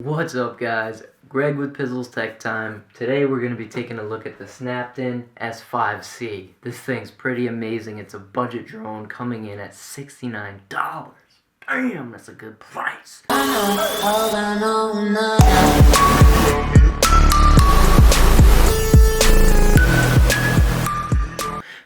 What's up, guys? Greg with PizzlesTechTime. Today we're going to be taking a look at the Snaptain S5C. This thing's pretty amazing. It's a budget drone coming in at $69. Damn, that's a good price.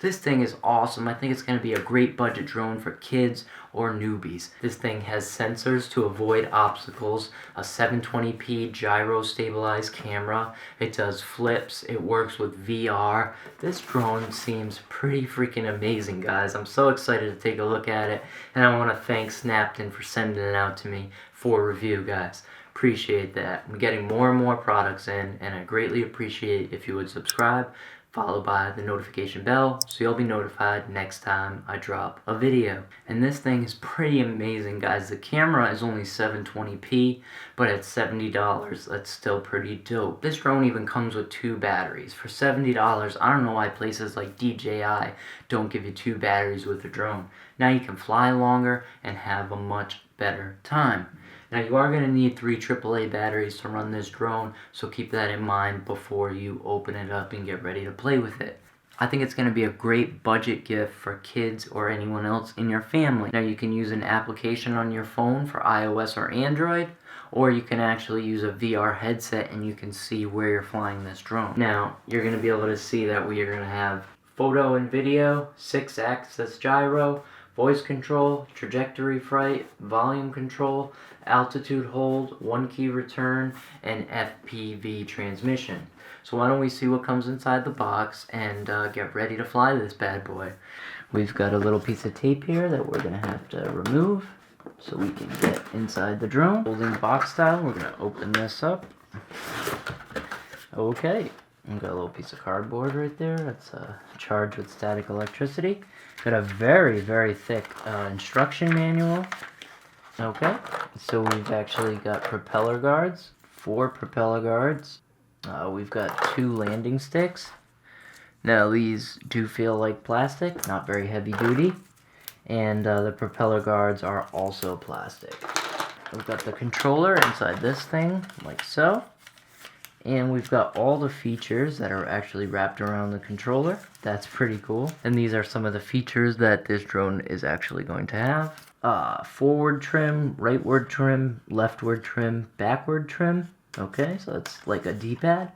This thing is awesome. I think it's going to be a great budget drone for kids or newbies. This thing has sensors to avoid obstacles, a 720p gyro stabilized camera, it does flips, it works with VR. This drone seems pretty freaking amazing, guys. I'm so excited to take a look at it, and I want to thank Snaptain for sending it out to me for review, guys. Appreciate that. I'm getting more and more products in, and I greatly appreciate if you would subscribe, followed by the notification bell, so you'll be notified next time I drop a video. And this thing is pretty amazing, guys. The camera is only 720p, but at $70, that's still pretty dope. This drone even comes with 2 batteries. For $70, I don't know why places like DJI don't give you 2 batteries with the drone. Now you can fly longer and have a much better time. Now you are going to need 3 AAA batteries to run this drone, so keep that in mind before you open it up and get ready to play with it. I think it's going to be a great budget gift for kids or anyone else in your family. Now you can use an application on your phone for iOS or Android, or you can actually use a VR headset and you can see where you're flying this drone. Now you're going to be able to see that we are going to have photo and video, 6-axis gyro, voice control, trajectory flight, volume control, altitude hold, 1-key return, and FPV transmission. So why don't we see what comes inside the box and get ready to fly this bad boy. We've got a little piece of tape here that we're going to have to remove so we can get inside the drone. Holding box style, we're going to open this up. Okay, we've got a little piece of cardboard right there. That's charged with static electricity. Got a very, very thick instruction manual. Okay, so we've actually got propeller guards, 4 propeller guards. We've got 2 landing sticks. Now these do feel like plastic, not very heavy duty. And the propeller guards are also plastic. We've got the controller inside this thing, like so. And we've got all the features that are actually wrapped around the controller. That's pretty cool. And these are some of the features that this drone is actually going to have. Forward trim, rightward trim, leftward trim, backward trim. Okay, so it's like a D-pad.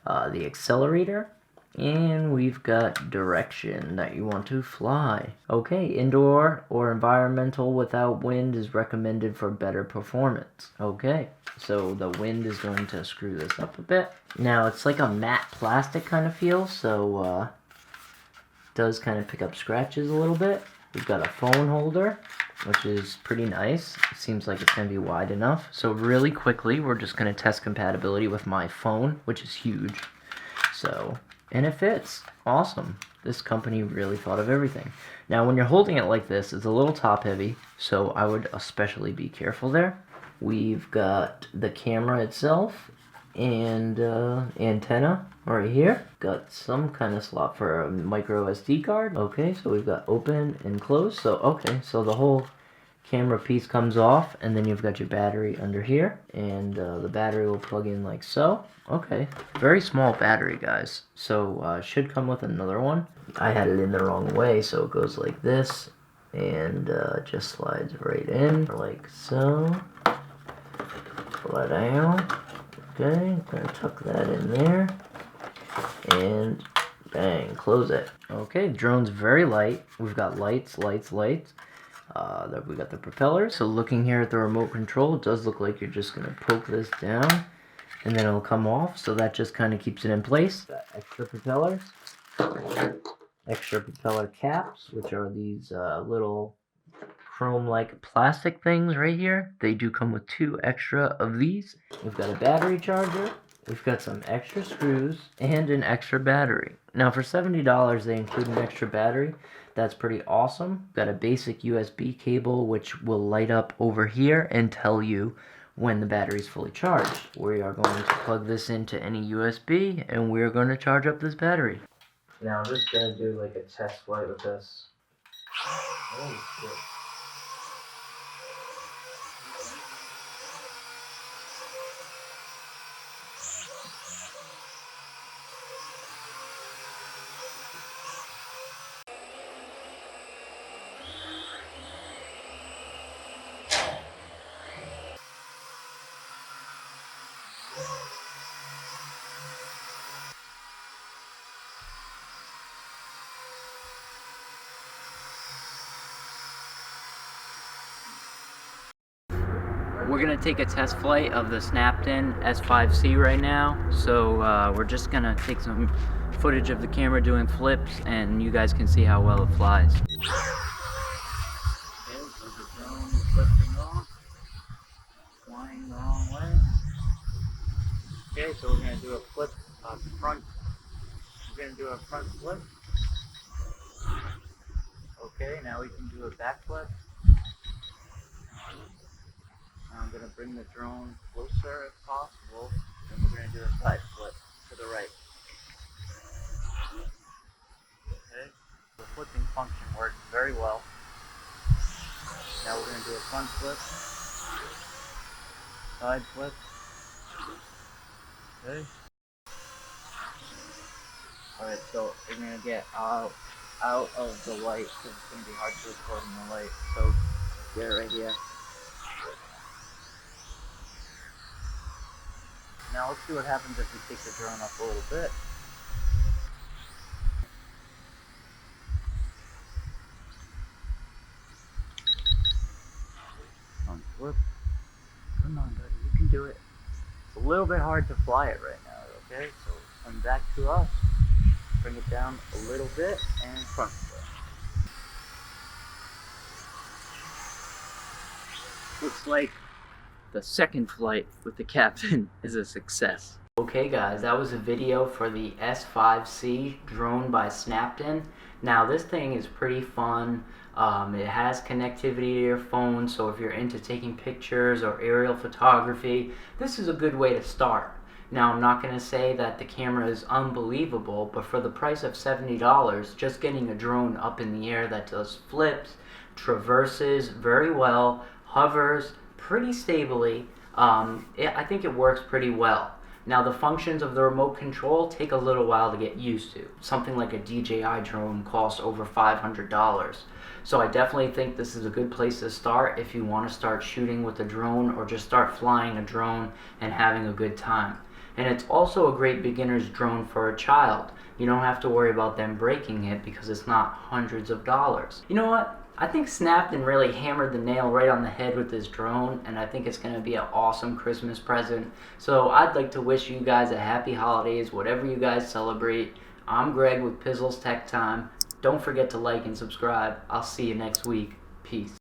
The accelerator. And we've got direction that you want to fly. Okay, indoor or environmental without wind is recommended for better performance. Okay, so the wind is going to screw this up a bit. Now it's like a matte plastic kind of feel, so it does kind of pick up scratches a little bit. We've got a phone holder, which is pretty nice. It seems like it's going to be wide enough. So really quickly, we're just going to test compatibility with my phone, which is huge. And it fits. Awesome. This company really thought of everything. Now, when you're holding it like this, it's a little top heavy, so I would especially be careful there. We've got the camera itself and antenna right here. Got some kind of slot for a micro SD card. Okay, so we've got open and close. So, okay, so the whole camera piece comes off, and then you've got your battery under here, and the battery will plug in like so. Okay, very small battery, guys, so should come with another one. I had it in the wrong way, so it goes like this, and just slides right in, like so. Pull it down. Okay, gonna tuck that in there, and bang, close it. Okay, drone's very light. We've got lights. We got the propeller. So looking here at the remote control, it does look like you're just gonna poke this down and then it'll come off, so that just kind of keeps it in place. Got extra propellers, extra propeller caps, which are these little chrome-like plastic things right here. They do come with 2 extra of these. We've got a battery charger. We've got some extra screws and an extra battery. Now for $70, they include an extra battery. That's pretty awesome. Got a basic USB cable which will light up over here and tell you when the battery is fully charged. We are going to plug this into any USB and we're going to charge up this battery. Now I'm just going to do like a test flight with this. Oh shit. we're gonna take a test flight of the Snaptain S5C right now. So we're just gonna take some footage of the camera doing flips, and you guys can see how well it flies. Okay, so the drone is lifting off, flying the wrong way. Okay, so we're gonna do a flip front. We're gonna do a front flip. Okay, now we can do a back flip. I'm going to bring the drone closer if possible, and we're going to do a side flip to the right. Okay, the flipping function works very well. Now we're going to do a front flip, side flip. Okay. Alright, so we're going to get out of the light, because it's going to be hard to record in the light. So get it right here. Now let's see what happens if we take the drone up a little bit. Front flip. Come on, buddy, you can do it. It's a little bit hard to fly it right now, okay? So come back to us, bring it down a little bit, and front flip. Looks like the second flight with the captain is a success. Okay guys, that was a video for the S5C drone by Snaptain. Now this thing is pretty fun. It has connectivity to your phone, so if you're into taking pictures or aerial photography, this is a good way to start. Now I'm not going to say that the camera is unbelievable, but for the price of $70, just getting a drone up in the air that does flips, traverses very well, hovers pretty stably, I think it works pretty well. Now the functions of the remote control take a little while to get used to. Something like a DJI drone costs over $500. So I definitely think this is a good place to start if you want to start shooting with a drone or just start flying a drone and having a good time. And it's also a great beginner's drone for a child. You don't have to worry about them breaking it because it's not hundreds of dollars. You know what? I think Snaptain really hammered the nail right on the head with this drone, and I think it's going to be an awesome Christmas present. So I'd like to wish you guys a happy holidays, whatever you guys celebrate. I'm Greg with PizzlesTechTime. Don't forget to like and subscribe. I'll see you next week. Peace.